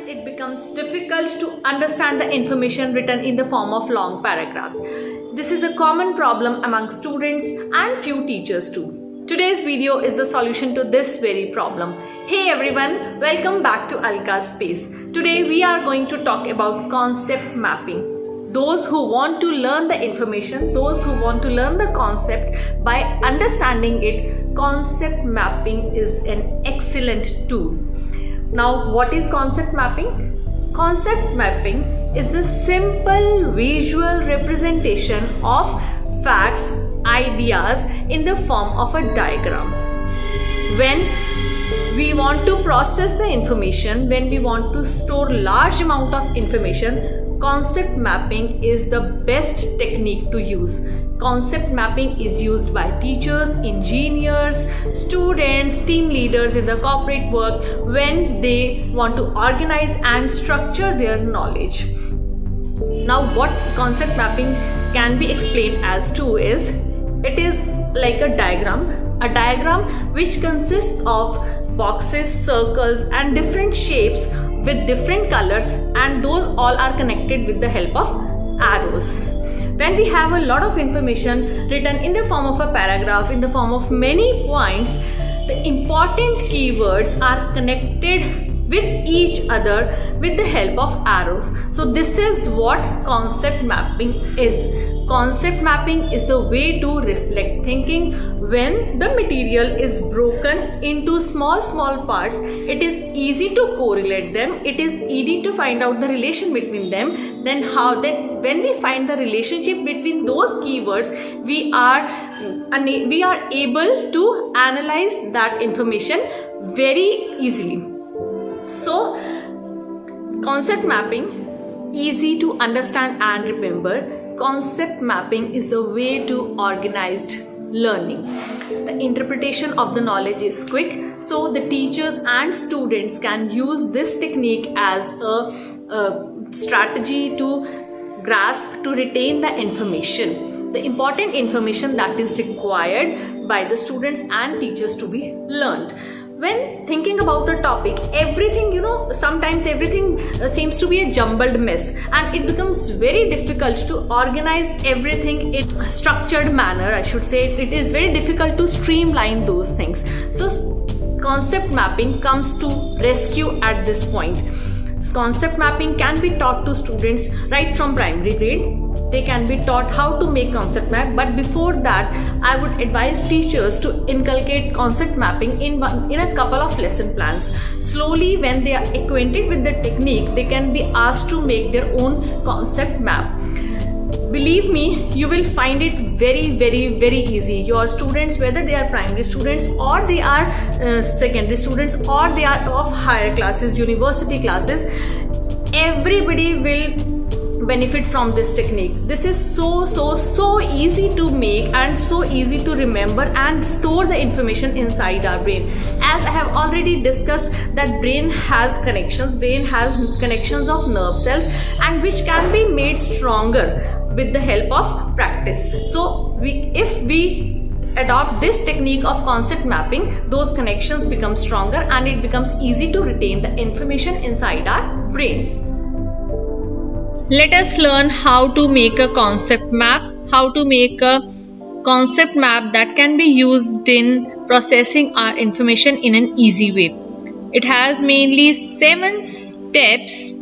sometimes it becomes difficult to understand the information written in the form of long paragraphs. This is a common problem among students and few teachers too. Today's video is the solution to this very problem. Hey everyone, welcome back to Alka's Space. Today we are going to talk about concept mapping. Those who want to learn the information, those who want to learn the concepts by understanding it, concept mapping is an excellent tool. Now, what is concept mapping? Concept mapping is the simple visual representation of facts, ideas in the form of a diagram. When we want to process the information, when we want to store large amount of information, concept mapping is the best technique to use. Concept mapping is used by teachers, engineers, students, team leaders in the corporate work when they want to organize and structure their knowledge. Now, what concept mapping can be explained as to is, it is like a diagram which consists of boxes, circles and different shapes with different colors, and those all are connected with the help of arrows. When we have a lot of information written in the form of a paragraph, in the form of many points, the important keywords are connected with each other with the help of arrows. So this is what concept mapping is. Concept mapping is the way to reflect thinking. When the material is broken into small parts, it is easy to correlate them, it is easy to find out the relation between them. Then when we find the relationship between those keywords, we are able to analyze that information very easily. So concept mapping, easy to understand and remember. Concept mapping is the way to organized learning. The interpretation of the knowledge is quick, so the teachers and students can use this technique as a strategy to grasp, to retain the information, the important information that is required by the students and teachers to be learned. When thinking about a topic, everything, sometimes everything seems to be a jumbled mess, and it becomes very difficult to organize everything in a structured manner. I should say it is very difficult to streamline those things. So concept mapping comes to rescue at this point. Concept mapping can be taught to students right from primary grade. They can be taught how to make concept map, but before that I would advise teachers to inculcate concept mapping in a couple of lesson plans. Slowly, when they are acquainted with the technique, they can be asked to make their own concept map. Believe me, you will find it very easy. Your students, whether they are primary students or they are secondary students or they are of higher classes, university classes, everybody will benefit from this technique. This is so easy to make and so easy to remember and store the information inside our brain. As I have already discussed, that brain has connections of nerve cells, and which can be made stronger with the help of practice. So if we adopt this technique of concept mapping, those connections become stronger and it becomes easy to retain the information inside our brain. Let us learn how to make a concept map, how to make a concept map that can be used in processing our information in an easy way. It has mainly 7 steps.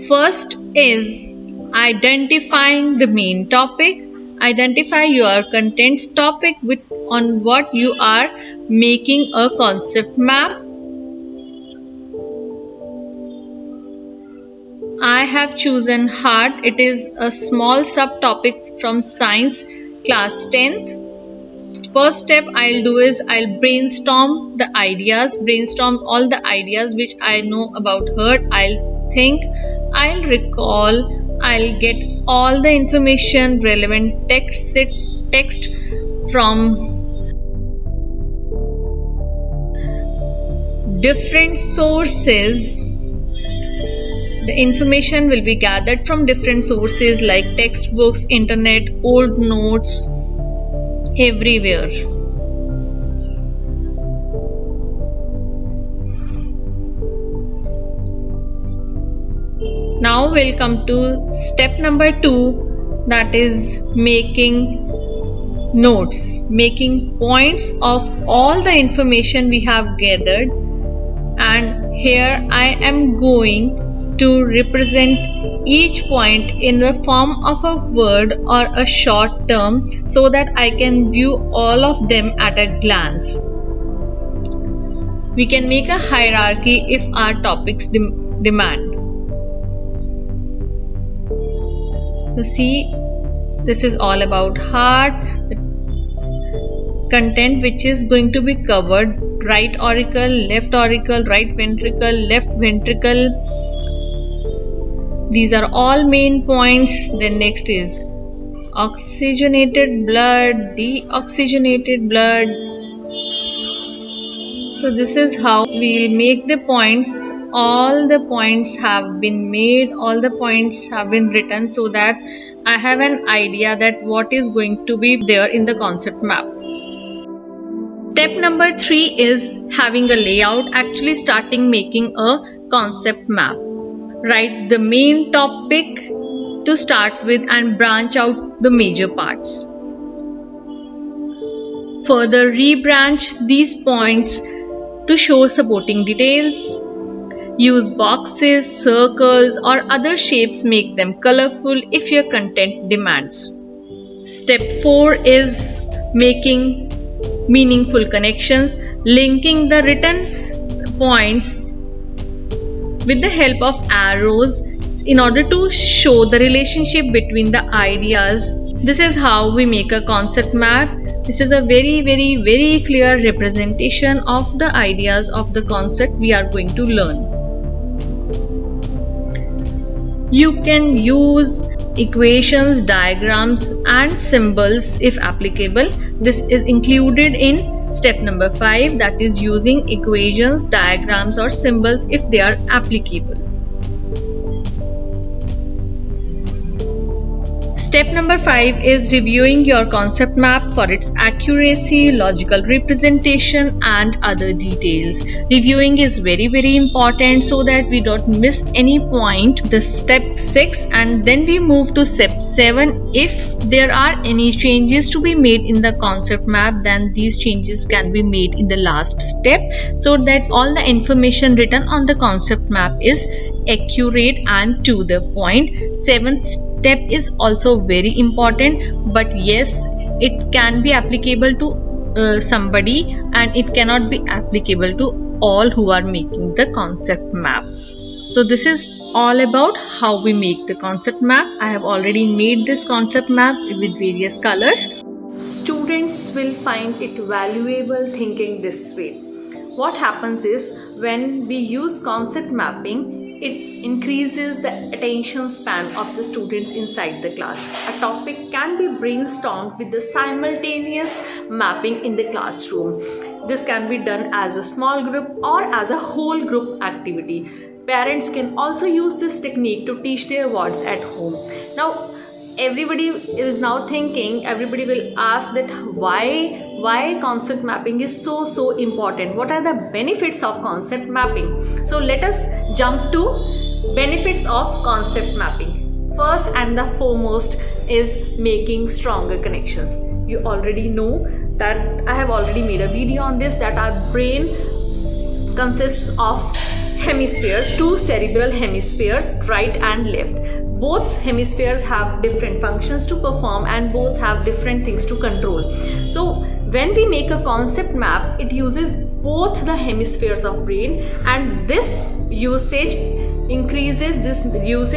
First is identifying the main topic. Identify your contents topic on what you are making a concept map. I have chosen heart. It is a small subtopic from science class 10th. First step I'll do is I'll brainstorm all the ideas which I know about her. I'll think, I'll recall, I'll get all the information, relevant text from different sources. The information will be gathered from different sources like textbooks, internet, old notes, everywhere. Now we'll come to step number 2, that is making notes, making points of all the information we have gathered. And here I am going to represent each point in the form of a word or a short term so that I can view all of them at a glance. We can make a hierarchy if our topics demand. So see, this is all about heart, the content which is going to be covered: right auricle, left auricle, right ventricle, left ventricle. These are all main points. Then next is oxygenated blood, deoxygenated blood. So this is how we'll make the points. All the points have been made, all the points have been written so that I have an idea that what is going to be there in the concept map. Step number 3 is having a layout, actually starting making a concept map. Write the main topic to start with and branch out the major parts. Further rebranch these points to show supporting details. Use boxes, circles or other shapes, make them colorful if your content demands. Step 4 is making meaningful connections, linking the written points with the help of arrows in order to show the relationship between the ideas. This is how we make a concept map. This is a very clear representation of the ideas of the concept we are going to learn. You can use equations, diagrams and symbols if applicable. This is included in step number 5, that is using equations, diagrams or symbols if they are applicable. Step number 5 is reviewing your concept map for its accuracy, logical representation and other details. Reviewing is very important so that we don't miss any point. The step 6, and then we move to step 7. If there are any changes to be made in the concept map, then these changes can be made in the last step so that all the information written on the concept map is accurate and to the point. 7th step is also very important, but yes, it can be applicable to somebody and it cannot be applicable to all who are making the concept map. So this is all about how we make the concept map. I have already made this concept map with various colors. Students will find it valuable thinking this way. What happens is, when we use concept mapping, it increases the attention span of the students inside the class. A topic can be brainstormed with the simultaneous mapping in the classroom. This can be done as a small group or as a whole group activity. Parents can also use this technique to teach their words at home. Now, everybody is now thinking, everybody will ask that why concept mapping is so important. What are the benefits of concept mapping? So let us jump to benefits of concept mapping. First and the foremost is making stronger connections. You already know that I have already made a video on this, that our brain consists of hemispheres, 2 cerebral hemispheres, right and left. Both hemispheres have different functions to perform and both have different things to control. So when we make a concept map, it uses both the hemispheres of brain, and this usage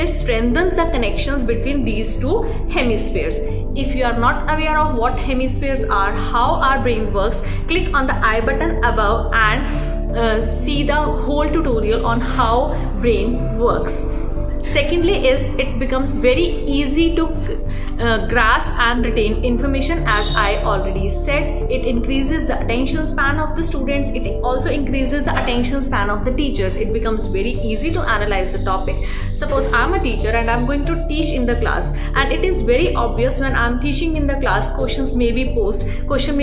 strengthens the connections between these 2 hemispheres. If you are not aware of what hemispheres are, how our brain works, click on the I button above and see the whole tutorial on how brain works. Secondly is, it becomes very easy to grasp and retain information. As I already said, it increases the attention span of the students. It also increases the attention span of the teachers. It becomes very easy to analyze the topic. Suppose I'm a teacher and I'm going to teach in the class, and it is very obvious when I'm teaching in the class, questions may be posed, questions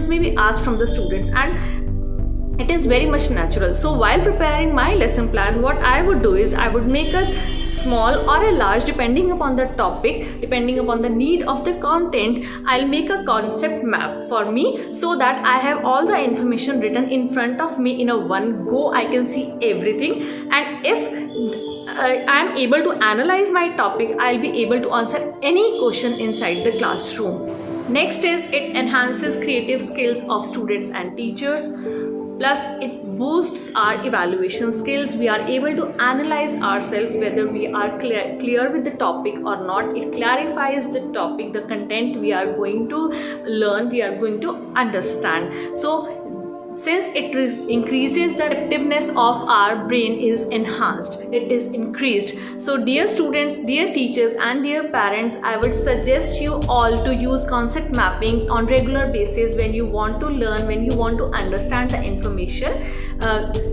may be asked from the students, and It is very much natural. So while preparing my lesson plan, what I would do is I would make a small or a large, depending upon the topic, depending upon the need of the content, I'll make a concept map for me, so that I have all the information written in front of me in a one go. I can see everything, and if I'm able to analyze my topic, I'll be able to answer any question inside the classroom. Next is it enhances creative skills of students and teachers. Plus, it boosts our evaluation skills. We are able to analyze ourselves whether we are clear with the topic or not. It clarifies the topic, the content we are going to learn, we are going to understand. So, since it increases, the effectiveness of our brain is enhanced, it is increased. So dear students, dear teachers and dear parents, I would suggest you all to use concept mapping on regular basis when you want to learn, when you want to understand the information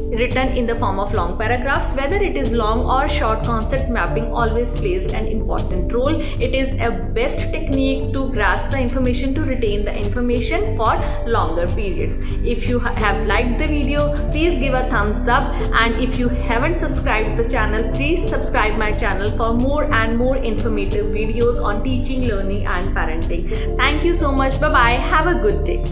written in the form of long paragraphs. Whether it is long or short, concept mapping always plays an important role. It is a best technique to grasp the information, to retain the information for longer periods. If you have liked the video, please give a thumbs up, and if you haven't subscribed the channel, please subscribe my channel for more and more informative videos on teaching, learning and parenting. Thank you so much. Bye bye. Have a good day.